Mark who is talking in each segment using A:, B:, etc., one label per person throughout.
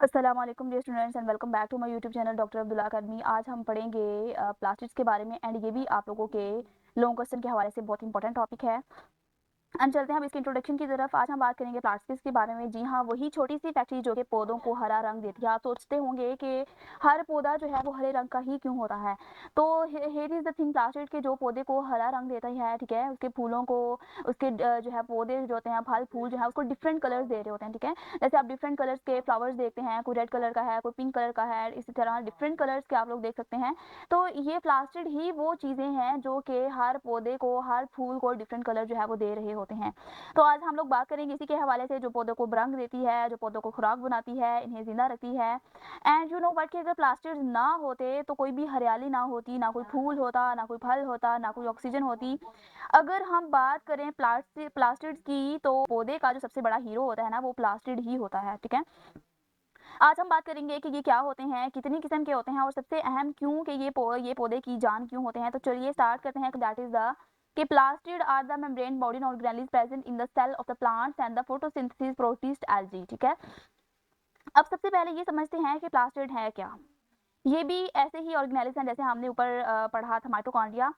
A: अस्सलाम वालेकुम dear students and welcome back to my YouTube channel doctor Abdullah academy. आज हम पढ़ेंगे प्लास्टिक्स के बारे में एंड ये भी आप लोगों के लॉन्ग क्वेश्चन के हवाले से बहुत इंपॉर्टेंट टॉपिक है। हम चलते हैं अब इसके इंट्रोडक्शन की तरफ। आज हम बात करेंगे प्लास्टिक्स के बारे में। जी हाँ, वही छोटी सी फैक्ट्री जो कि पौधों को हरा रंग देती है। आप सोचते होंगे कि हर पौधा जो है वो हरे रंग का ही क्यों होता है। तो here is the thing, plastic के जो पौधे को हरा रंग देता है, ठीक है, उसके फूलों को, उसके जो है पौधे जो होते हैं, फल फूल जो है उसको डिफरेंट कलर्स दे रहे होते हैं, ठीक है। जैसे आप डिफरेंट कलर्स के फ्लावर्स देखते हैं, कोई रेड कलर का है, कोई पिंक कलर का है, इसी तरह डिफरेंट कलर्स के आप लोग देख सकते हैं। तो ये प्लास्टिक ही वो चीज़ें हैं जो कि हर पौधे को, हर फूल को डिफरेंट कलर जो है वो दे रहे होते हैं। तो आज हम लोग बात करेंगे इसी के हवाले से, जो पौधों को रंग देती है, जो पौधों को खुराक बनाती है, इन्हें जिंदा रखती है। एंड यू नो वट कि अगर प्लास्टिक ना होते तो कोई भी हरियाली ना होती, ना कोई फूल होता, ना कोई फल होता, ना कोई ऑक्सीजन होती। अगर हम बात करें प्लास्टिक की, तो पौधे का जो सबसे बड़ा हीरो होता है ना, वो प्लास्टिक ही होता है, ठीक है। आज हम बात करेंगे कि ये क्या होते हैं, कितनी किस्म के होते हैं और सबसे अहम क्यों कि ये पौधे की जान क्यों होते हैं। तो चलिए स्टार्ट करते हैं। दैट इज द कि plastid are the membrane body organelles present in the cell of the plants and the photosynthesis protist algae, ठीक है। अब सबसे पहले ये समझते हैं कि प्लास्टिड है क्या। ये भी ऐसे ही ऑर्गेनेल्स हैं जैसे हमने ऊपर पढ़ा था माइटोकॉन्ड्रिया।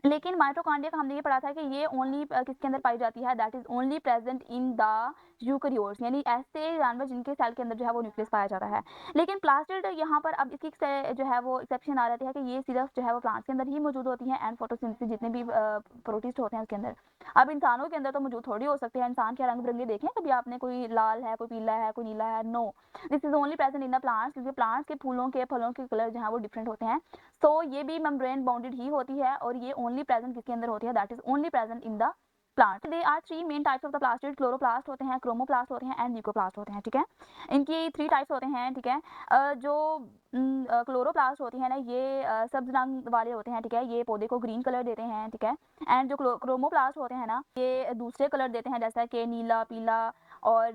A: लेकिन माइटोकॉन्ड्रिया का हमने ये पढ़ा था कि ये ओनली किसके अंदर पाई जाती है, that is only present in the eukaryotes, यानी ऐसे जानवर जिनके सेल के अंदर जो है वो न्यूक्लियस पाया जाता है। लेकिन प्लास्टिड यहाँ पर अब इसकी जो है वो एक्सेप्शन आ जाती है कि ये सिर्फ जो है वो प्लांट्स के अंदर ही मौजूद होती है एंड फोटोसिंथेसिस जितने भी प्रोटिस्ट होते हैं उसके अंदर। अब इंसानों के अंदर तो मौजूद थोड़ी हो सकते हैं। इंसान के रंग बिरंगे देखें कभी आपने, कोई लाल है, कोई पीला है, कोई नीला है, no. This is only present in the plants, क्योंकि प्लांट्स के फूलों के फलों के कलर जो है वो डिफरेंट होते हैं। तो ये भी मेम्ब्रेन बाउंडेड ही होती है और ये ओनली प्रेजेंट किसके अंदर होती है, that is only present in the plant. They are three main types of the plastid, chloroplast होते हैं, क्रोमोप्लास्ट होते हैं एंड ल्यूकोप्लास्ट होते हैं, ठीक है। इनकी थ्री टाइप्स होते हैं, ठीक है। जो क्लोरोप्लास्ट होती है ना, ये सब्ज रंग वाले होते हैं, ठीक है, ये पौधे को ग्रीन कलर देते हैं, ठीक है। एंड जो क्रोमोप्लास्ट होते हैं ना, ये दूसरे कलर देते हैं, जैसा कि नीला, पीला और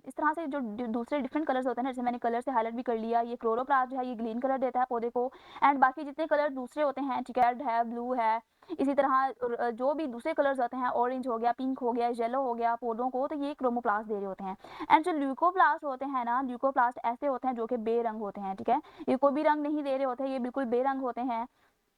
A: इस तरह से जो दूसरे डिफरेंट कलर्स होते हैं ना, जैसे मैंने कलर से हाईलाइट भी कर लिया। ये क्लोरोप्लास्ट जो है ये ग्रीन कलर देता है पौधे को। एंड बाकी जितने कलर दूसरे होते हैं, ठीक है, रेड है, ब्लू है, इसी तरह जो भी दूसरे कलर्स होते हैं, ऑरेंज हो गया, पिंक हो गया, येलो हो गया, पौधों को, तो ये क्रोमोप्लास्ट दे रहे होते हैं। एंड जो ल्यूकोप्लास्ट होते हैं ना, ल्यूकोप्लास्ट ऐसे होते हैं जो कि बेरंग होते हैं, ठीक है। ये कोई भी रंग नहीं दे रहे होते हैं, ये बिल्कुल बेरंग होते हैं,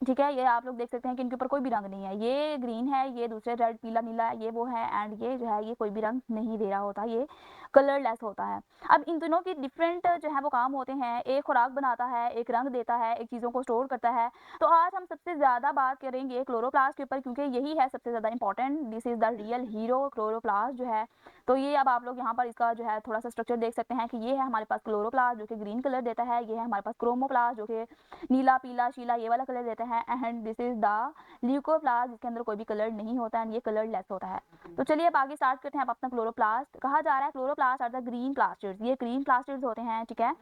A: ठीक है। ये आप लोग देख सकते हैं कि इनके ऊपर कोई भी रंग नहीं है, ये ग्रीन है, ये दूसरे रेड, पीला, नीला, ये वो है। एंड ये जो है ये कोई भी रंग नहीं दे रहा होता, ये कलरलेस होता है। अब इन दोनों की डिफरेंट जो है वो काम होते हैं, एक खुराक बनाता है, एक रंग देता है, एक चीज़ों को स्टोर करता है। तो आज हम सबसे ज़्यादा बात करेंगे क्लोरोप्लास्ट के ऊपर, क्योंकि यही है सबसे ज़्यादा important. This is the real hero, chloroplast जो है। तो ये अब आप लोग यहाँ पर इसका जो है थोड़ा सा स्ट्रक्चर देख सकते हैं कि ये है हमारे पास क्लोरोप्लास्ट जो कि ग्रीन कलर देता है, ये है हमारे पास क्रोमोप्लास्ट जो कि नीला, पीला, शीला ये वाला कलर देता है, and this is the leucoplast जिसके अंदर कोई भी कलर नहीं होता है, ये कलर लेस होता है। तो चलिए अब आगे स्टार्ट करते हैं। अब अपना क्लोरोप्लास्ट कहा जा रहा है, chloroplast are the green plastids, ये ग्रीन प्लास्टिड्स होते हैं, ठीक है।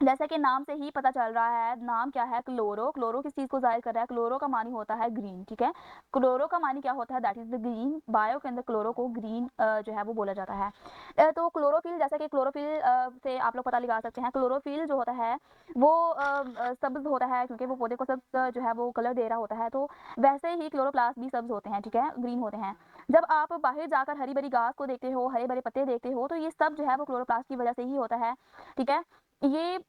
A: जैसा कि नाम से ही पता चल रहा है, नाम क्या है, क्लोरो। क्लोरो किस चीज को जाहिर कर रहा है, क्लोरो का मानी होता है ग्रीन, ठीक है। क्लोरो का मानी क्या होता है, that is the green. Bio के अंदर क्लोरो को ग्रीन जो है वो बोला जाता है। तो क्लोरोफिल, जैसा कि क्लोरोफिल से आप लोग पता लगा सकते हैं, क्लोरोफिल जो होता है वो सब्ज होता है, क्योंकि वो पौधे को सब्ज जो है वो कलर दे रहा होता है। तो वैसे ही क्लोरोप्लास्ट भी सब्ज होते हैं, ठीक है, ग्रीन होते हैं। जब आप बाहर जाकर हरी भरी घास को देखते हो, हरे भरे पत्ते देखते हो, तो ये सब जो है वो क्लोरोप्लास्ट की वजह से ही होता है, ठीक है। ये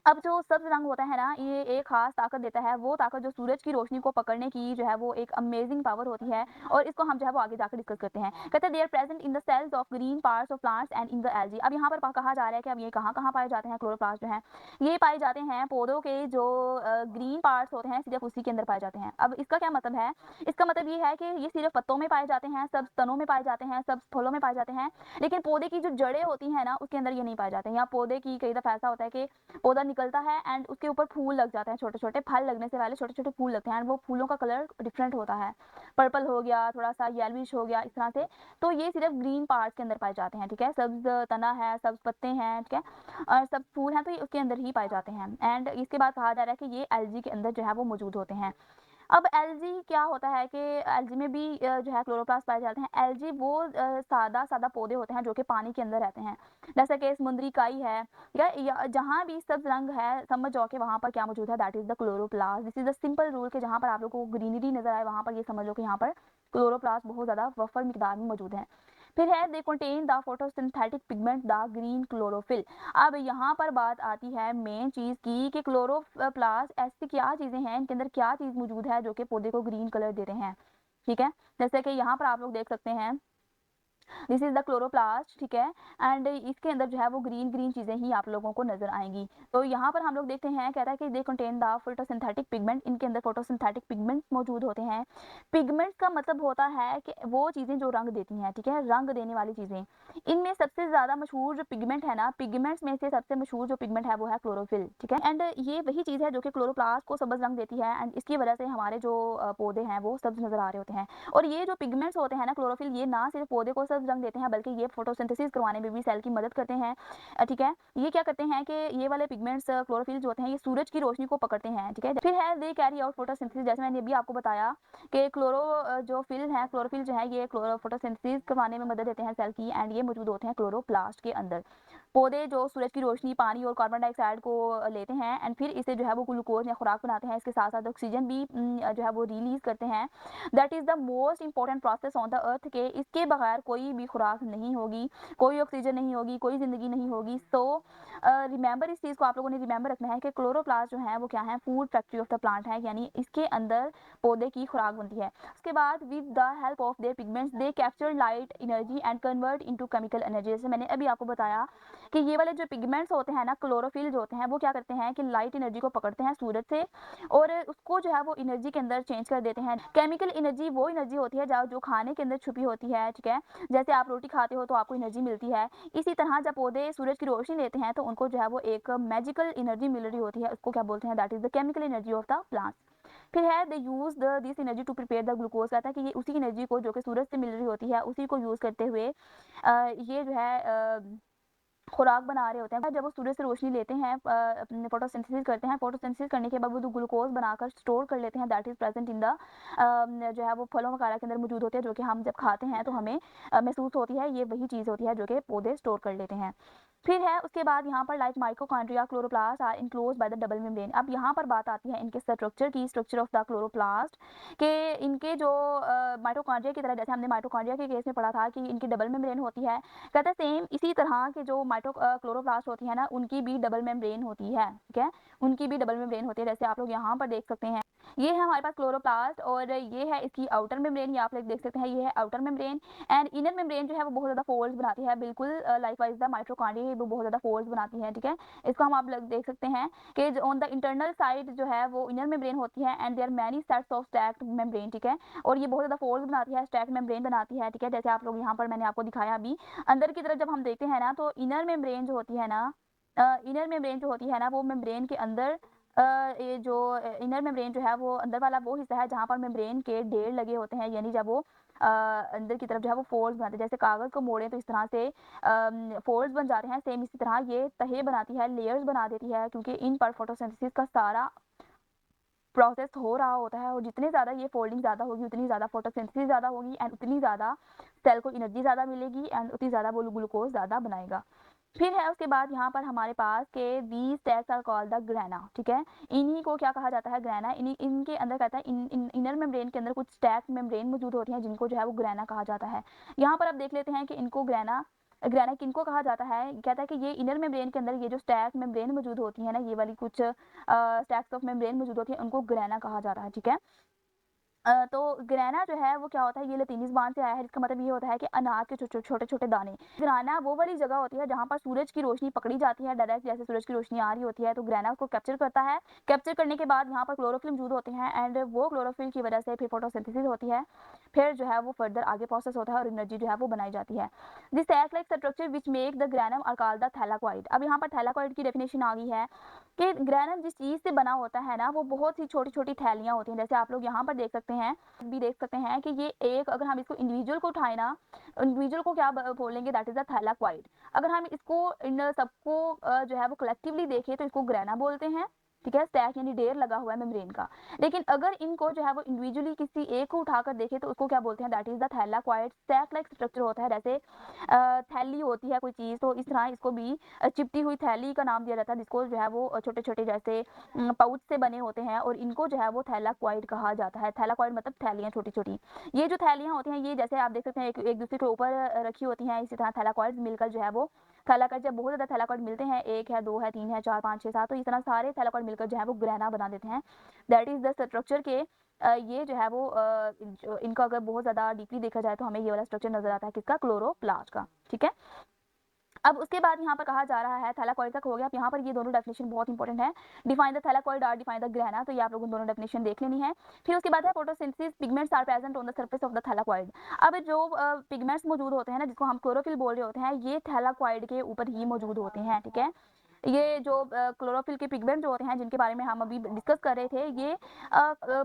A: अब जो सब्ज रंग होता है ना, ये एक खास ताकत देता है, वो ताकत जो सूरज की रोशनी को पकड़ने की जो है वो एक अमेजिंग पावर होती है। और इसको हम जो है वो आगे जाकर डिस्कस करते हैं। कहते हैं they are present in the cells of green parts of plants and in the algae. अब यहाँ पर कहा जा रहा है कि अब ये कहाँ कहाँ पाए जाते हैं, क्लोरोप्लास्ट जो है ये पाए जाते हैं पौधों के जो ग्रीन पार्ट्स होते हैं, सिर्फ उसी के अंदर पाए जाते हैं। अब इसका क्या मतलब है, इसका मतलब ये है कि ये सिर्फ पत्तों में पाए जाते हैं, सब तनों में पाए जाते हैं, सब फलों में पाए जाते हैं। लेकिन पौधे की जो जड़ें होती हैं ना, उसके अंदर ये नहीं पाए जाते हैं। या पौधे की कई दफा ऐसा होता है कि पौधा निकलता है एंड उसके ऊपर फूल लग जाते हैं, छोटे छोटे फल लगने से पहले छोटे छोटे फूल लगते हैं, एंड वो फूलों का कलर डिफरेंट होता है, पर्पल हो गया, थोड़ा सा येलोइश हो गया, इस तरह से। तो ये सिर्फ ग्रीन पार्ट्स के अंदर पाए जाते हैं, ठीक है। सब्ज तना है, सब्ज पत्ते हैं, ठीक है, और सब फूल हैं, तो ये उसके अंदर ही पाए जाते हैं। एंड इसके बाद कहा जा रहा है कि ये एल्गी के अंदर जो है वो मौजूद होते हैं। अब एलजी क्या होता है कि एलजी में भी जो है क्लोरोप्लास्ट पाए जाते हैं। एलजी वो सादा सादा पौधे होते हैं जो कि पानी के अंदर रहते हैं, जैसे कि समुद्री काई है, या जहाँ भी सब्ज रंग है, समझ जाओ कि वहाँ पर क्या मौजूद है, that is the chloroplast. This is the simple rule कि जहाँ पर आप लोगों को ग्रीनरी नजर आए, वहाँ पर ये समझ लो कि यहाँ पर क्लोरोप्लास्ट बहुत ज़्यादा वफर मिकदार में मौजूद है। फिर है they contain the photosynthetic pigment the green chlorophyll. अब यहाँ पर बात आती है मेन चीज़ की कि क्लोरोप्लास्ट ऐसी क्या चीज़ें हैं, इनके अंदर क्या चीज़ मौजूद है जो कि पौधे को ग्रीन कलर देते हैं। ठीक है, जैसे कि यहाँ पर आप लोग देख सकते हैं, दिस इज द क्लोरोप्लास्ट। ठीक है, एंड इसके अंदर जो है वो ग्रीन ग्रीन चीजें ही आप लोगों को नजर आएंगी। तो यहाँ पर हम लोग देखते हैं, कहता है कि they contain the photosynthetic pigment, इनके अंदर फोटोसिंथेटिक पिगमेंट मौजूद होते हैं। पिगमेंट का मतलब होता है कि वो चीजें जो रंग देती हैं, ठीक है, रंग देने वाली चीजें। इनमें सबसे ज्यादा मशहूर जो पिगमेंट है ना, पिगमेंट्स में से सबसे मशहूर जो पिगमेंट है वो है क्लोरोफिल। ठीक है, एंड ये वही चीज है जो कि क्लोरोप्लास्ट को सब्ज रंग देती है, एंड इसकी वजह से हमारे जो पौधे हैं वो सब्ज नजर आ रहे होते हैं। और ये जो पिगमेंट्स होते हैं ना क्लोरोफिल, ये ना सिर्फ पौधे को सब्ज रंग देते हैं बल्कि ये फोटोसिंथेसिस करवाने में भी सेल की मदद करते हैं। ठीक है, ये क्या करते हैं कि ये वाले पिगमेंट्स क्लोरोफिल जो होते हैं ये सूरज की रोशनी को पकड़ते हैं। ठीक है, फिर है दे कैरी आउट फोटोसिंथेसिस, जैसे मैंने अभी आपको बताया कि जो फिल है, क्लोरोफिल जो है ये फोटोसिंथेसिस करवाने में मदद देते हैं सेल की, एंड ये मौजूद होते हैं क्लोरोप्लास्ट के अंदर। पौधे जो सूरज की रोशनी, पानी और कार्बन डाइऑक्साइड को लेते हैं, एंड फिर इसे जो है वो ग्लूकोज या खुराक बनाते हैं। इसके साथ साथ ऑक्सीजन भी जो है वो रिलीज करते हैं। That is the most important process on the earth के इसके बगैर कोई भी खुराक नहीं होगी, कोई ऑक्सीजन नहीं होगी, कोई जिंदगी नहीं होगी। तो रिमेंबर, इस चीज को आप लोगों ने रिमेंबर रखना है कि क्लोरोप्लास्ट जो है वो क्या है, food factory of the plant है, यानी इसके अंदर पौधे की खुराक बनती है। उसके बाद with the help of their pigments they capture light energy and convert into chemical energy. जैसे मैंने अभी आपको बताया कि ये वाले जो पिगमेंट्स होते हैं ना, क्लोरोफिल जो होते हैं, वो क्या करते हैं कि लाइट एनर्जी को पकड़ते हैं सूरज से और उसको जो है वो एनर्जी के अंदर चेंज कर देते हैं। केमिकल एनर्जी वो एनर्जी होती है जो खाने के अंदर छुपी होती है। ठीक है, जैसे आप रोटी खाते हो तो आपको एनर्जी मिलती है, इसी तरह जब पौधे सूरज की रोशनी लेते हैं तो उनको जो है वो एक मैजिकल एनर्जी मिल रही होती है, उसको क्या बोलते हैं, that is the chemical energy of the plant. फिर है they use this energy to prepare the glucose, कहता है कि ये उसी एनर्जी को जो कि सूरज से मिल रही होती है उसी को यूज करते हुए ये जो है खुराक बना रहे होते हैं। जब वो सूरज से रोशनी लेते हैं, अपने फोटोसिंथेसिस करते हैं, फोटोसिंथेसिस करने के बाद वो ग्लूकोज बनाकर स्टोर कर लेते हैं, that is present in the जो है वो फलों वगैरह के अंदर मौजूद होते हैं, जो कि हम जब खाते हैं तो हमें महसूस होती है। ये वही चीज़ होती है जो कि पौधे स्टोर कर लेते हैं। फिर है उसके बाद यहाँ पर like mitochondria chloroplast are enclose by the double membrane. अब यहाँ पर बात आती है इनके स्ट्रक्चर की, स्ट्रक्चर ऑफ द क्लोरोप्लास्ट के इनके जो माइटोकॉन्ड्रिया की तरह, जैसे हमने माइटोकॉन्ड्रिया के केस में पढ़ा था कि इनकी डबल मेम्ब्रेन होती है, कहते हैं सेम इसी तरह के जो क्लोरोप्लास्ट होती है ना, उनकी भी डबल मेम्ब्रेन होती है। ठीक है, उनकी भी डबल मेम्ब्रेन होती है, जैसे आप लोग यहाँ पर देख सकते हैं। ये है हमारे पास क्लोरोप्लास्ट और ये है इसकी आउटर मेम्ब्रेन, ये आप लोग देख सकते हैं, ये है outer membrane. And inner membrane जो है वो बहुत ज़्यादा फोल्ड्स बनाती है, बिल्कुल लाइकवाइज द माइटोकॉन्ड्रिया वो बहुत ज़्यादा फोल्ड्स बनाती है। ठीक है, इसको हम आप लोग देख सकते हैं कि ऑन द इंटरनल साइड जो है वो इनर मेम्ब्रेन होती है, and there many sets of stacked membrane. ठीक है, और ये बहुत ज़्यादा फोल्ड्स बनाती है, स्टैक्ड मेम्ब्रेन बनाती है। ठीक है, जैसे आप लोग यहाँ पर मैंने आपको दिखाया अभी, अंदर की तरफ जब हम देखते हैं ना तो इनर मेम्ब्रेन जो होती है ना, इनर मेम्ब्रेन जो होती है ना, वो मेम्ब्रेन के अंदर ये जो इनर मेम्ब्रेन जो है वो अंदर वाला वो हिस्सा है जहाँ पर मेम्ब्रेन के ढेर लगे होते हैं, यानी जब वो अंदर की तरफ जो है वो फोल्ड्स बनाते हैं, जैसे कागज़ को मोड़े तो इस तरह से फोल्ड्स बन जाते हैं, सेम इसी तरह ये तहे बनाती है, लेयर्स बना देती है, क्योंकि इन पर फोटोसिंथेसिस का सारा प्रोसेस हो रहा होता है। और जितने ज़्यादा ये फोल्डिंग ज़्यादा होगी उतनी ज़्यादा फोटोसिंथेसिस ज़्यादा होगी, एंड उतनी ज़्यादा सेल को एनर्जी ज़्यादा मिलेगी, एंड उतनी ज़्यादा वो ग्लूकोज ज़्यादा बनाएगा। फिर है उसके बाद यहाँ पर हमारे पास के these tags are called the grana. ठीक है, इन्हीं को क्या कहा जाता है, ग्रेना। इनके अंदर कहता है इनर मेम्ब्रेन के अंदर कुछ स्टैक मेम्ब्रेन मौजूद होती हैं जिनको जो है वो ग्रेना कहा जाता है। यहाँ पर आप देख लेते हैं कि इनको ग्रेना ग्रेना किनको कहा जाता है, कहता है कि ये इनर मेम्ब्रेन के अंदर ये जो स्टैक मेम्ब्रेन मौजूद होती है ना, ये वाली कुछ स्टैक्स ऑफ मेम्ब्रेन मौजूद होती है, उनको ग्रेना कहा जाता है। ठीक है, तो ग्रेना जो है वो क्या होता है, ये लतीनी ज़बान से आया है, जिसका मतलब ये होता है कि अनाज के छोटे छोटे दाने। ग्रेना वो वाली जगह होती है जहाँ पर सूरज की रोशनी पकड़ी जाती है डायरेक्ट, जैसे सूरज की रोशनी आ रही होती है तो ग्रेना उसको कैप्चर करता है। कैप्चर करने के बाद यहाँ पर क्लोरोफिल मौजूद होते हैं, एंड वो क्लोरोफिल की वजह से फिर फोटोसिंथेसिस होती है, फिर जो है वो फर्दर आगे प्रोसेस होता है और एनर्जी जो है वो बनाई जाती है। This act like structure which make the granum are called the thylakoid. अब यहाँ पर थैलाकोइड की डेफिनेशन आ गई है कि ग्रेनम जिस चीज़ से बना होता है ना, वो बहुत ही छोटी छोटी थैलियाँ होती हैं, जैसे आप लोग यहाँ पर देख सकते हैं, भी देख सकते हैं कि ये एक, अगर हम इसको इंडिविजुअल को उठाए ना, इंडिविजुअल को क्या बोलेंगे, दैट इज अ थैलाक्वाइड। अगर हम इसको इन सबको जो है वो कलेक्टिवली देखें तो इसको ग्रेना बोलते हैं। ठीक है, स्टैक यानी ढेर लगा हुआ है मेम्ब्रेन का। लेकिन अगर इनको जो है वो इंडिविजुअली किसी एक को उठाकर देखें तो उसको क्या बोलते हैं, that is the thylakoid. Stack like structure होता है, जैसे थैली होती है कोई चीज़, तो इस तरह इसको भी चिपटी हुई थैली का नाम दिया जाता है, जिसको जो है वो छोटे-छोटे जैसे पाउच से बने होते हैं, और इनको जो है वो थैलाकोइड कहा जाता है। थैलाकोइड मतलब थैलियाँ छोटी-छोटी। ये जो थैलियाँ होती हैं, ये जैसे आप देख सकते हैं एक दूसरे के ऊपर रखी होती हैं, इसी तरह थैलाकोइड्स मिलकर जो है वो थैलाकोइड, जब बहुत ज़्यादा थैलाकोइड मिलते हैं, 1 है, 2 है, 3 है, 4, 5, 6, 7, तो इस तरह सारे थैलाकोइड मिलकर जो है वो ग्रैना बना देते हैं। दैट इज़ द स्ट्रक्चर के ये जो है वो इनका अगर बहुत ज़्यादा डीपली देखा जाए तो हमें ये वाला स्ट्रक्चर नज़र आता है किसका, क्लोरोप्लास्ट का। ठीक है। अब उसके बाद यहाँ पर कहा जा रहा है, थैलाकोइड तक हो गया। अब यहाँ पर ये दोनों डेफिनेशन बहुत इंपॉर्टेंट है। डिफाइन द थैलाकोइड और डिफाइन द ग्रैना, तो ये आप लोगों दोनों डेफिनेशन देख लेनी है। फिर उसके बाद है photosynthesis, pigments are present on the surface of the thylakoid. अब जो पिगमेंट्स मौजूद होते हैं ना, जिसको हम क्लोरोफिल बोल रहे होते हैं, ये थैलाकोइड के ऊपर ही मौजूद होते हैं। ठीक है, ये जो क्लोरोफिल के पिगमेंट जो होते हैं, जिनके बारे में हम अभी डिस्कस कर रहे थे, ये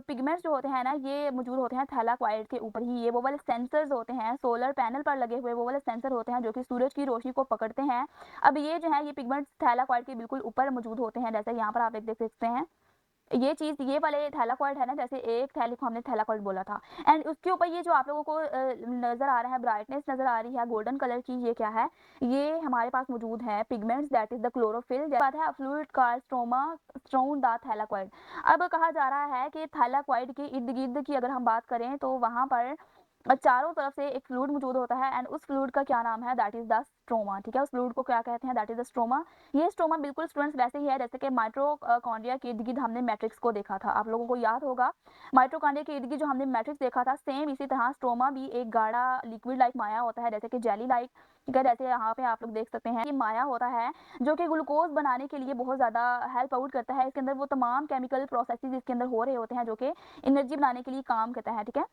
A: पिगमेंट्स जो होते हैं ना, ये मौजूद होते हैं थैलाकोइड के ऊपर ही। ये वो वाले सेंसर्स होते हैं, सोलर पैनल पर लगे हुए वो वाले सेंसर होते हैं जो कि सूरज की रोशनी को पकड़ते हैं। अब ये जो है, ये पिगमेंट्स थैलाकोइड के बिल्कुल ऊपर मौजूद होते हैं, जैसे यहाँ पर आप एक देख सकते हैं। ये चीज़, ये वाले थैलाकोइड है ना, जैसे एक थैली को हमने थैलाकोइड बोला था, एंड उसके ऊपर ये जो आप लोगों को नज़र आ रहा है, ब्राइटनेस नज़र आ रही है गोल्डन कलर की, ये क्या है, ये हमारे पास मौजूद है pigments, that is the chlorophyll. बात है फ्लूइड का स्ट्रोमा स्ट्रोन द थैलाकोइड। अब कहा जा रहा है कि थैलाकोइड के इर्द गिर्द की अगर हम बात करें तो वहाँ पर चारों तरफ से एक फ्लूइड मौजूद होता है, एंड उस फ्लूइड का क्या नाम है, दैट इज द स्ट्रोमा। ठीक है, उस फ्लूइड को क्या कहते हैं, दैट इज द स्ट्रोमा। ये स्ट्रोमा बिल्कुल स्टूडेंट्स वैसे ही है जैसे कि माइटोकॉन्ड्रिया के इर्द गिर्द हमने मैट्रिक्स को देखा था। आप लोगों को याद होगा, माइटोकॉन्ड्रिया के इर्द गिर्द जो हमने मैट्रिक्स देखा था, सेम इसी तरह स्ट्रोमा भी एक गाढ़ा लिक्विड लाइक माया होता है, जैसे कि जेली लाइक। ठीक है, जैसे यहाँ पे आप लोग देख सकते हैं, ये माया होता है जो कि ग्लूकोज बनाने के लिए बहुत ज़्यादा हेल्प आउट करता है। इसके अंदर वो तमाम केमिकल प्रोसेसेस इसके अंदर हो रहे होते हैं जो कि एनर्जी बनाने के लिए काम करता है। ठीक है,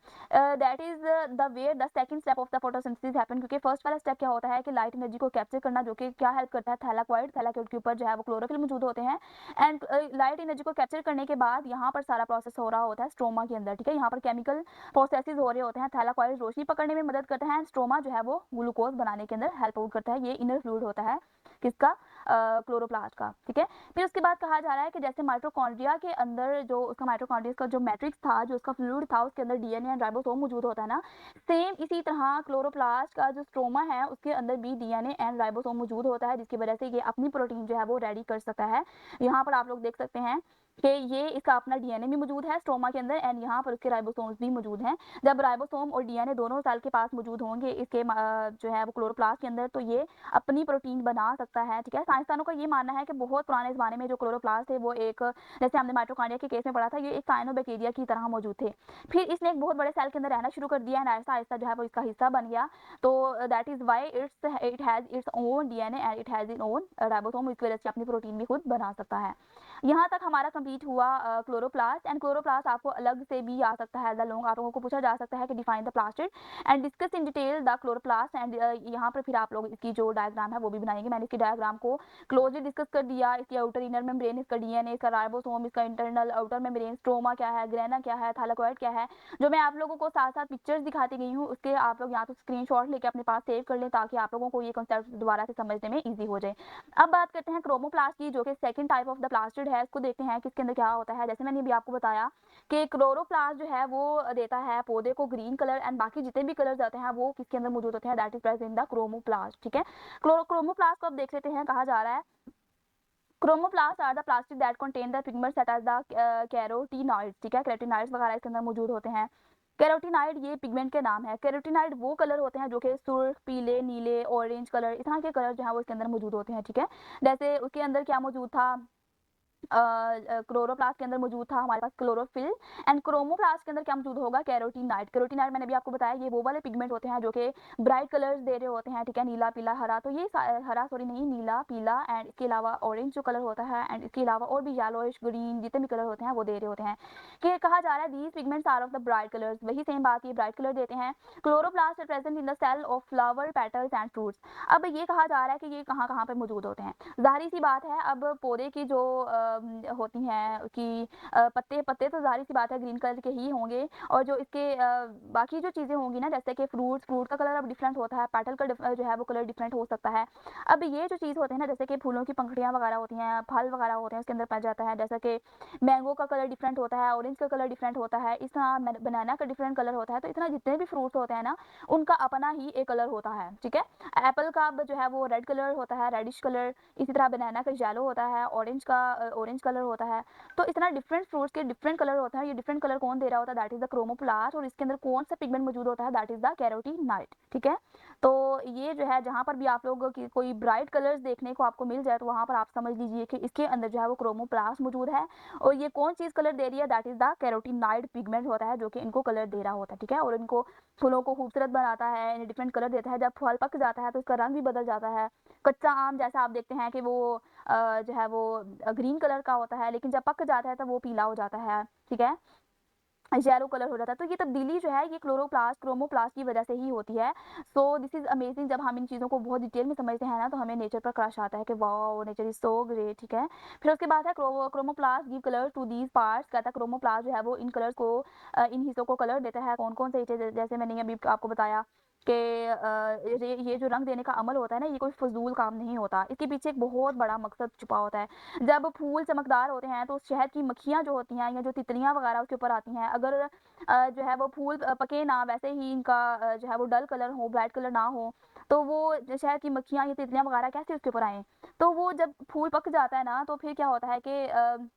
A: that is the way the second step of the photosynthesis happen, क्योंकि फर्स्ट वाला स्टेप क्या होता है कि लाइट एनर्जी को कैप्चर करना, जो कि क्या हेल्प करता है, थैलाकोइड के ऊपर जो है वो क्लोरोफिल मौजूद होते हैं, एंड लाइट एनर्जी को कैप्चर करने के बाद यहाँ पर सारा प्रोसेस हो रहा होता है स्ट्रोमा के अंदर। ठीक है, यहाँ पर केमिकल प्रोसेसेस हो रहे होते हैं, थैलाकोइड रोशनी पकड़ने में मदद करता है, स्ट्रोमा जो है वो ग्लूकोज बनाने के अंदर हेल्प आउट करता है। ये इनर फ्लूइड होता है किसका, क्लोरोप्लास्ट का। ठीक है, फिर उसके बाद कहा जा रहा है कि जैसे माइटोकॉन्ड्रिया के अंदर जो उसका माइटोकॉन्ड्रिया का जो मैट्रिक्स था, जो उसका फ्लूइड था, उसके अंदर डीएनए एंड राइबोसोम मौजूद होता है ना, सेम इसी तरह क्लोरोप्लास्ट का जो स्ट्रोमा है उसके अंदर भी डीएनए एंड राइबोसोम मौजूद होता है, जिसकी वजह से ये अपनी प्रोटीन जो है वो रेडी कर सकता है। यहाँ पर आप लोग देख सकते हैं कि ये इसका अपना डीएनए भी मौजूद है स्ट्रोमा के अंदर, एंड यहाँ पर उसके राइबोसोम्स भी मौजूद हैं। जब राइबोसोम और डीएनए दोनों सेल के पास मौजूद होंगे इसके जो है वो क्लोरोप्लास्ट के अंदर, तो ये अपनी प्रोटीन बना सकता है। ठीक है, साइंसदानों का ये मानना है कि बहुत पुराने ज़माने में जो क्लोरोप्लास्ट थे वो एक, जैसे हमने माइटोकॉन्ड्रिया के केस में पढ़ा था, ये एक साइनोबैक्टीरिया की तरह मौजूद थे। फिर इसने एक बहुत बड़े सेल के अंदर रहना शुरू कर दिया, एंड आहिस्ता आहिस्ता जो है वो इसका हिस्सा बन गया। तो that is why it has its own DNA and it has its own ribosome, इसकी वजह से अपनी प्रोटीन भी खुद बना सकता है। यहाँ तक हमारा कंप्लीट हुआ क्लोरोप्लास्ट। एंड क्लोरोप्लास्ट आपको अलग से भी आ सकता है, एज अ लॉन्ग आप लोगों को पूछा जा सकता है कि define the plastid and discuss in detail the chloroplast, and यहाँ पर फिर आप लोग इसकी जो डायग्राम है वो भी बनाएंगे। मैंने इसकी डायग्राम को क्लोजली डिस्कस कर दिया, इसकी आउटर इनर मेम्ब्रेन, इसका डीएनए, इसका राइबोसोम, इसका इंटरनल आउटर मेम्ब्रेन, स्ट्रोमा क्या है, ग्रेना क्या है, थैलाकोइड क्या है, जो मैं आप लोगों को साथ साथ पिक्चर्स दिखाती गई हूँ, उसके आप लोग यहाँ तो स्क्रीनशॉट लेके अपने पास सेव कर लें, ताकि आप लोगों को ये कंसेप्ट दोबारा से समझने में ईजी हो जाए। अब बात करते हैं क्रोमोप्लास्ट की, जो कि second type of the plastid है। इसको देखते हैं कि इसके अंदर क्या होता है। जैसे मैंने अभी आपको बताया कि क्लोरोप्लास्ट जो है वो देता है पौधे को ग्रीन कलर, एंड बाकी जितने भी कलर्स आते हैं वो किसके अंदर मौजूद होते हैं, that is present in the chromoplast. ठीक है, क्रोमोप्लास्ट को अब देख लेते हैं। कहा जा रहा है chromoplast are the plastic that contain the pigments such as the carotenoids. ठीक है, कैरोटीनॉइड्स वगैरह इसके अंदर मौजूद होते हैं। कैरोटीनाइड ये पिगमेंट के नाम है। कैरोटीनाइड वो कलर होते हैं जो कि सुर्ख, पीले, नीले, ऑरेंज कलर, इस तरह के कलर जो है वो इसके अंदर मौजूद होते हैं। ठीक है, जैसे उसके अंदर क्या मौजूद था, क्लोरोप्लास्ट के अंदर मौजूद था हमारे पास क्लोरोफिल, एंड क्रोमोप्लास्ट के अंदर क्या मौजूद होगा, कैरोटीनाइड। कैरोटीनाइड मैंने भी आपको बताया ये वो वाले पिगमेंट होते हैं जो कि ब्राइट कलर्स दे रहे होते हैं। ठीक है, नीला, पीला, हरा, तो ये हरा सॉरी नहीं, नीला, पीला, एंड इसके अलावा ऑरेंज जो कलर होता है, एंड इसके अलावा और भी येलोइश, ग्रीन, जितने भी कलर होते हैं वो दे रहे होते हैं। कि कहा जा रहा है these pigments are of the bright colours, वही सेम बात, ये ब्राइट कलर देते हैं। Chloroplast present in the cell of flower, petals and fruits. अब ये कहा जा रहा है कि ये कहाँ कहाँ पे मौजूद होते हैं। जाहिर सी बात है, अब पौधे की जो होती हैं कि पत्ते पत्ते तो ज़ाहिर सी बात है ग्रीन कलर के ही होंगे, और जो इसके बाकी जो चीज़ें होंगी ना, जैसे कि फ्रूट का कलर अब डिफरेंट होता है, पेटल का जो है वो कलर डिफरेंट हो सकता है। अब ये जो चीज़ होते हैं ना, जैसे कि फूलों की पंखुड़ियाँ वगैरह होती हैं, फल वगैरह होते हैं, उसके अंदर पाया जाता है, जैसा कि मैंगो का कलर डिफरेंट होता है, ऑरेंज का कलर डिफरेंट होता है, इस तरह बनाना का डिफरेंट कलर होता है। तो इस तरह जितने भी फ्रूट्स होते हैं ना, उनका अपना ही एक कलर होता है, ठीक है। एप्पल का जो है वो रेड कलर होता है, रेडिश कलर, इसी तरह बनाना का येलो होता है, ऑरेंज का ऑरेंज कलर होता है। तो इस तरह डिफरेंट फ्रूट्स के डिफरेंट कलर होते हैं। ये डिफरेंट कलर कौन दे रहा होता है, दैट इज द क्रोमोप्लास्ट, और इसके अंदर कौन सा पिगमेंट मौजूद होता है, दैट इज द कैरोटीनॉइड, ठीक है। तो ये जो है, जहाँ पर भी आप लोग की कोई ब्राइट कलर्स देखने को आपको मिल जाए, तो वहाँ पर आप समझ लीजिए कि इसके अंदर जो है वो क्रोमोप्लास्ट मौजूद है, और ये कौन चीज़ कलर दे रही है, that is the carotenoid pigment होता है, जो कि इनको कलर दे रहा होता है, ठीक है। और इनको फूलों को खूबसूरत बनाता है, इन्हें डिफरेंट कलर देता है। जब फल पक जाता है तो इसका रंग भी बदल जाता है। कच्चा आम जैसा आप देखते हैं कि वो जो है वो ग्रीन कलर का होता है, लेकिन जब पक जाता है तब वो पीला हो जाता है, ठीक है, येलो कलर हो जाता है। तो ये तब्दीली जो है, ये क्रोमोप्लास्ट की वजह से ही होती है। So this is amazing. जब हम इन चीज़ों को बहुत डिटेल में समझते हैं ना, तो हमें नेचर पर क्रश आता है कि wow, nature is so great, ठीक है। फिर उसके बाद है chromoplast give colour to these parts. कहता है क्रोमोप्लास्ट जो है वो इन कलर्स को इन हिस्सों को कलर देता है। कौन कौन से हिस्से, जैसे मैंने अभी आपको बताया कि ये जो रंग देने का अमल होता है ना, ये कोई फजूल काम नहीं होता, इसके पीछे एक बहुत बड़ा मकसद छुपा होता है। जब फूल चमकदार होते हैं तो शहद की मक्खियाँ जो होती हैं, या जो तितलियाँ वगैरह उसके ऊपर आती हैं, अगर जो है वो फूल पके ना, वैसे ही इनका जो है वो डल कलर हो, ब्राइट कलर ना हो, तो वो शहद की मक्खियाँ या तितलियाँ वगैरह कैसे उसके ऊपर आएँ? तो वो जब फूल पक जाता है ना, तो फिर क्या होता है कि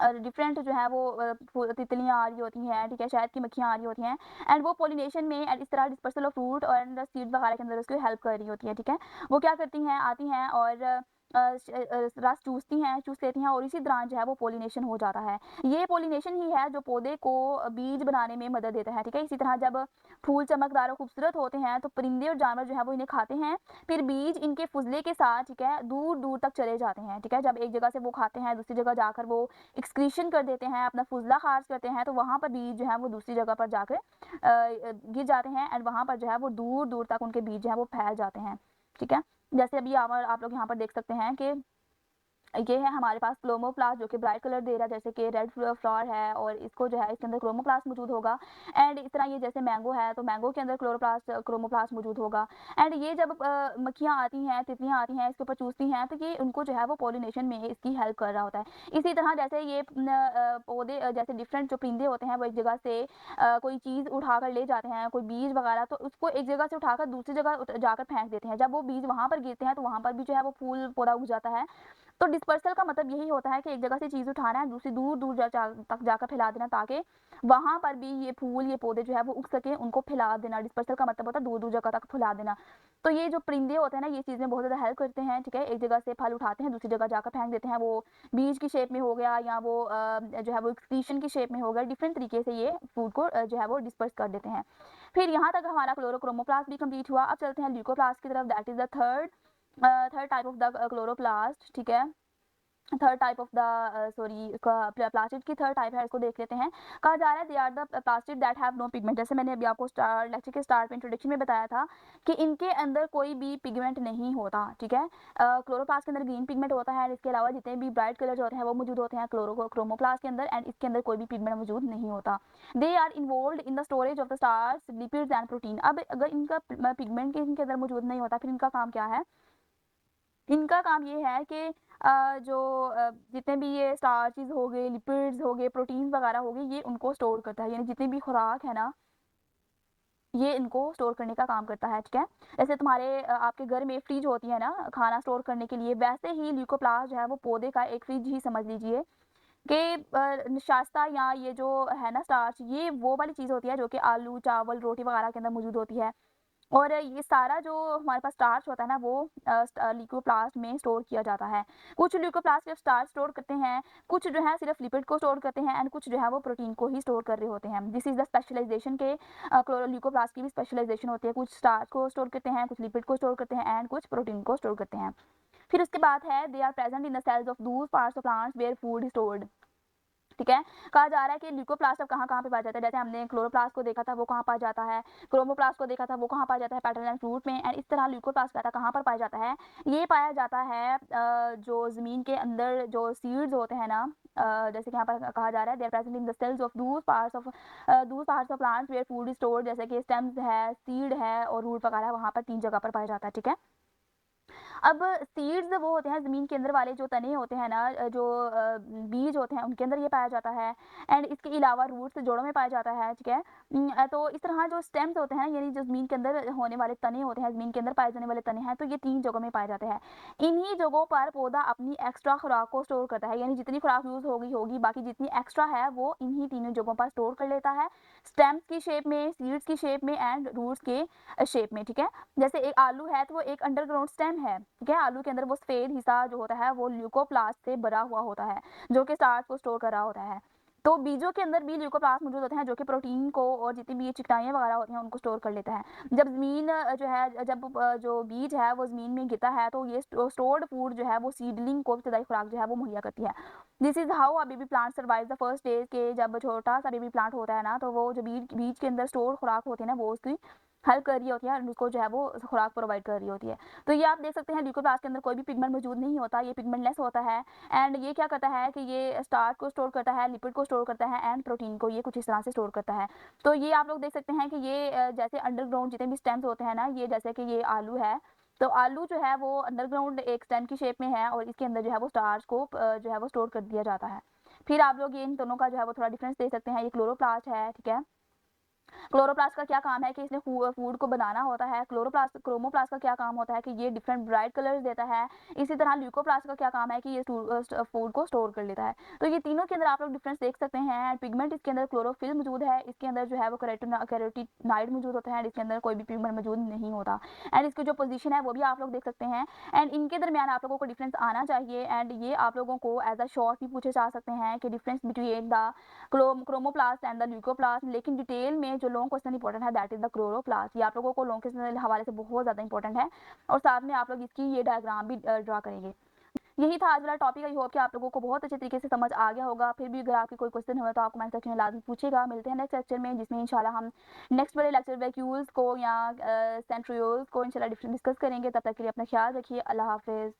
A: डिफरेंट जो है वो तितलियाँ आ रही होती हैं, ठीक है, शहद की मक्खियाँ आ रही होती हैं, एंड वो पॉलिनेशन में एंड इस तरह डिस्पर्सल ऑफ फ्रूट और सीड वगैरह के अंदर उसकी हेल्प कर रही होती है, ठीक है। वो क्या करती हैं, आती हैं और रस चूसती हैं, चूस लेती हैं, और इसी दौरान जो है वो पॉलिनेशन हो जाता है। ये पॉलिनेशन ही है जो पौधे को बीज बनाने में मदद देता है, ठीक है। इसी तरह जब फूल चमकदार और खूबसूरत होते हैं तो परिंदे और जानवर जो है वो इन्हें खाते हैं, फिर बीज इनके फुजले के साथ, ठीक है, दूर दूर तक चले जाते हैं, ठीक है। जब एक जगह से वो खाते हैं, दूसरी जगह जाकर वो एक्सक्रीशन कर देते हैं, अपना फुजला खारिज करते हैं, तो वहाँ पर बीज जो है वो दूसरी जगह पर जाकर गिर जाते हैं, एंड वहाँ पर जो है वो दूर दूर तक उनके बीज जो है वो फैल जाते हैं, ठीक है। जैसे अभी आप लोग यहाँ पर देख सकते हैं कि ये है हमारे पास क्रोमोप्लास्ट, जो कि ब्राइट कलर दे रहा है, जैसे कि रेड फ्लावर है, और इसको जो है इसके अंदर क्रोमोप्लास्ट मौजूद होगा। एंड इस तरह ये जैसे मैंगो है, तो मैंगो के अंदर क्रोमोप्लास्ट मौजूद होगा। एंड ये जब मक्खियाँ आती हैं, तितलियाँ आती हैं, इसके ऊपर चूसती हैं, तो ये उनको जो है वो पॉलिनेशन में इसकी हेल्प कर रहा होता है। इसी तरह जैसे ये पौधे जैसे डिफरेंट जो परिंदे होते हैं, वो एक जगह से कोई चीज़ उठाकर ले जाते हैं, कोई बीज वगैरह, तो उसको एक जगह से उठाकर दूसरी जगह जाकर फेंक देते हैं। जब वो बीज वहाँ पर गिरते हैं, तो वहाँ पर भी जो है वो फूल पौधा उग जाता है। तो डिस्पर्सल का मतलब यही होता है कि एक जगह से चीज़ उठाना है, दूसरी दूर दूर तक जाकर फैला देना, ताकि वहाँ पर भी ये फूल, ये पौधे जो है वो उग सके, उनको फैला देना। डिस्पर्सल का मतलब होता है दूर दूर जगह तक फैला देना। तो ये जो परिंदे होते हैं ना, ये चीज़ में बहुत ज़्यादा हेल्प करते हैं, ठीक है। एक जगह से फल उठाते हैं, दूसरी जगह जाकर फेंक देते हैं, वो बीज की शेप में हो गया, या वो जो है वो एक्सक्रीशन की शेप में हो गया, डिफरेंट तरीके से ये फूड को जो है वो डिस्पर्स कर देते हैं। फिर यहाँ तक हमारा क्लोरोक्रोमोप्लास्ट भी कंप्लीट हुआ। अब चलते हैं ल्यूकोप्लास्ट की तरफ, that is the third type of the chloroplast, ठीक है। Third type of the sorry plastid की थर्ड टाइप है, इसको देख लेते हैं। कहा जा रहा है they are the plastid that have no pigment. जैसे मैंने अभी आपको लेक्चर के स्टार्ट में इंट्रोडक्शन में बताया था कि इनके अंदर कोई भी पिगमेंट नहीं होता, ठीक है। क्लोरोप्लास्ट के अंदर ग्रीन पिगमेंट होता है, इसके अलावा जितने भी ब्राइट कलर्स होते हैं वो मौजूद होते हैं क्रोमोप्लास्ट के अंदर, एंड इसके अंदर कोई भी पिगमेंट मौजूद नहीं होता। They are involved in the storage of the starch, lipids and protein. अब अगर इनका पिगमेंट इनके अंदर मौजूद नहीं होता, फिर इनका काम क्या है? इनका काम ये है कि जो जितने भी ये स्टार्चेस हो गए, लिपिड्स हो गए, प्रोटीन्स वगैरह हो गए, ये उनको स्टोर करता है। यानी जितनी भी खुराक है ना, ये इनको स्टोर करने का काम करता है, ठीक है। जैसे तुम्हारे आपके घर में फ्रिज होती है ना खाना स्टोर करने के लिए, वैसे ही ल्यूकोप्लास्ट जो है वो पौधे का एक फ्रिज ही समझ लीजिए कि शास्ता, या ये जो है ना स्टार्च, ये वो वाली चीज़ होती है जो कि आलू, चावल, रोटी वगैरह के अंदर मौजूद होती है। और ये सारा जो हमारे पास स्टार्च होता है ना, वो ल्यूकोप्लास्ट में स्टोर किया जाता है। कुछ ल्यूकोप्लास्ट सिर्फ स्टार्च स्टोर करते हैं, कुछ जो है सिर्फ लिपिड को स्टोर करते हैं, एंड कुछ जो है वो प्रोटीन को ही स्टोर कर रहे होते हैं। दिस इज द स्पेशलाइजेशन के ल्यूकोप्लास्ट की भी स्पेशलाइजेशन होती है। कुछ स्टार्च को स्टोर करते हैं, कुछ लिपिड को स्टोर करते हैं, एंड कुछ प्रोटीन को स्टोर करते हैं। फिर उसके बाद है they are present in the cells of those parts of plants where food stored, ठीक है। कहा जा रहा है कि ल्यूकोप्लास्ट अब कहाँ-कहाँ पे पाया जाता है, जैसे हमने क्लोरोप्लास्ट को देखा था वो कहाँ पाया जाता है, क्रोमोप्लास्ट को देखा था वो कहाँ पाया जाता है पेटल एंड फ्रूट में, एंड इस तरह ल्यूकोप्लास्ट कहता कहाँ पर पाया जाता है, ये पाया जाता है जो ज़मीन के अंदर जो सीड्स होते हैं ना, जैसे कि यहाँ पर कहा जा रहा है, they are present in the cells of दूसरे parts of plants where food is stored, जैसे कि स्टेम्स है, सीड है और रूट वगैरह वहाँ पर 3 जगह पर पाया जाता है, ठीक है। अब सीड्स वो होते हैं ज़मीन के अंदर वाले जो तने होते हैं ना, जो बीज होते हैं उनके अंदर ये पाया जाता है, एंड इसके अलावा रूट्स जड़ों में पाया जाता है, ठीक है। तो इस तरह जो स्टेम्स होते हैं, यानी जो ज़मीन के अंदर होने वाले तने होते हैं, ज़मीन के अंदर पाए जाने वाले तने हैं, तो ये 3 जगहों में पाए जाते हैं। इन्हीं जगहों पर पौधा अपनी एक्स्ट्रा खुराक को स्टोर करता है, यानी जितनी खुराक यूज़ होगी, बाकी जितनी एक्स्ट्रा है वो इन्हीं तीनों जगहों पर स्टोर कर लेता है, स्टेम्स की शेप में, सीड्स की शेप में एंड रूट्स के शेप में, ठीक है। जैसे एक आलू है तो वो एक अंडरग्राउंड स्टेम है, ठीक है। आलू के अंदर वो सफेद हिस्सा जो होता है वो ल्यूकोप्लास्ट से भरा हुआ होता है, जो कि स्टार्च को स्टोर कर रहा होता है। तो बीजों के अंदर भी ल्यूकोप्लास्ट मौजूद होते हैं, जो कि प्रोटीन को और जितनी भी ये चिकनाइयाँ वगैरह होती हैं उनको स्टोर कर लेता है। जब ज़मीन जो है, जब जो बीज है वो ज़मीन में गिरता है तो ये स्टोर्ड फूड जो है वो सीडलिंग को इब्तदाई खुराक जो है वो मुहैया करती है। This is how a baby plant survive the first stage के, जब छोटा सा बेबी प्लांट होता है ना, तो वो जो बीज बीज के अंदर स्टोर खुराक होती है ना, वो उसकी हेल्प कर रही होती है और उसको जो है वो खुराक प्रोवाइड कर रही होती है। तो ये आप देख सकते हैं ल्यूकोप्लास्ट के अंदर कोई भी पिगमेंट मौजूद नहीं होता, ये पिगमेंटलेस होता है, एंड ये क्या करता है कि ये स्टार्च को स्टोर करता है, लिपिड को स्टोर करता है एंड प्रोटीन को, ये कुछ इस तरह से स्टोर करता है। तो ये आप लोग देख सकते हैं कि ये जैसे अंडरग्राउंड जितने भी स्टेम्स होते हैं ना, ये जैसे कि ये आलू है, तो आलू जो है वो अंडरग्राउंड एक स्टेम की शेप में है और इसके अंदर जो है वो स्टार्च को जो है वो स्टोर कर दिया जाता है। फिर आप लोग ये इन दोनों का जो है वो थोड़ा डिफरेंस देख सकते हैं, ये क्लोरोप्लास्ट है, ठीक है। क्लोरोप्लास्ट का क्या काम है कि इसने फूड को बनाना होता है। क्रोमोप्लास्ट का क्या काम होता है कि ये डिफरेंट ब्राइट कलर्स देता है। इसी तरह ल्यूकोप्लास्ट का क्या काम है कि ये फूड को स्टोर कर लेता है। तो ये तीनों के अंदर आप लोग डिफरेंस देख सकते हैं। पिगमेंट इसके अंदर क्लोरोफिल मौजूद है, इसके अंदर जो है वो कैरोटीनाइड मौजूद होता है, इसके अंदर कोई भी पिगमेंट मौजूद नहीं होता, एंड इसकी जो पोजीशन है वो भी आप लोग देख सकते हैं, एंड इनके दरमियान आप लोगों को डिफरेंस आना चाहिए, एंड ये आप लोगों को एज अ शॉर्ट भी पूछे जा सकते हैं कि difference between the chromoplast and the leucoplast, लेकिन डिटेल में जो लॉन्ग क्वेश्चन इंपॉर्टेंट है दैट इज द क्लोरोप्लास्ट। ये आप लोगों को लॉन्ग क्वेश्चन के हवाले से बहुत ज़्यादा इंपॉर्टेंट है, और साथ में आप लोग इसकी ये डायग्राम भी ड्रा करेंगे। यही था आज वाला टॉपिक। आई होप कि आप लोगों को बहुत अच्छे तरीके से समझ आ गया होगा। फिर भी अगर आपकी कोई क्वेश्चन हुआ तो आप कमेंट सेक्शन में लाजमी पूछेगा। मिलते हैं नेक्स्ट लेक्चर में, जिसमें इंशाल्लाह हम नेक्स्ट वाले लेक्चर वैक्यूल्स को या सेंट्रियोल्स को इंशाल्लाह डिस्कस करेंगे। तब तक के लिए अपना ख्याल रखिए। अल्लाह हाफिज़।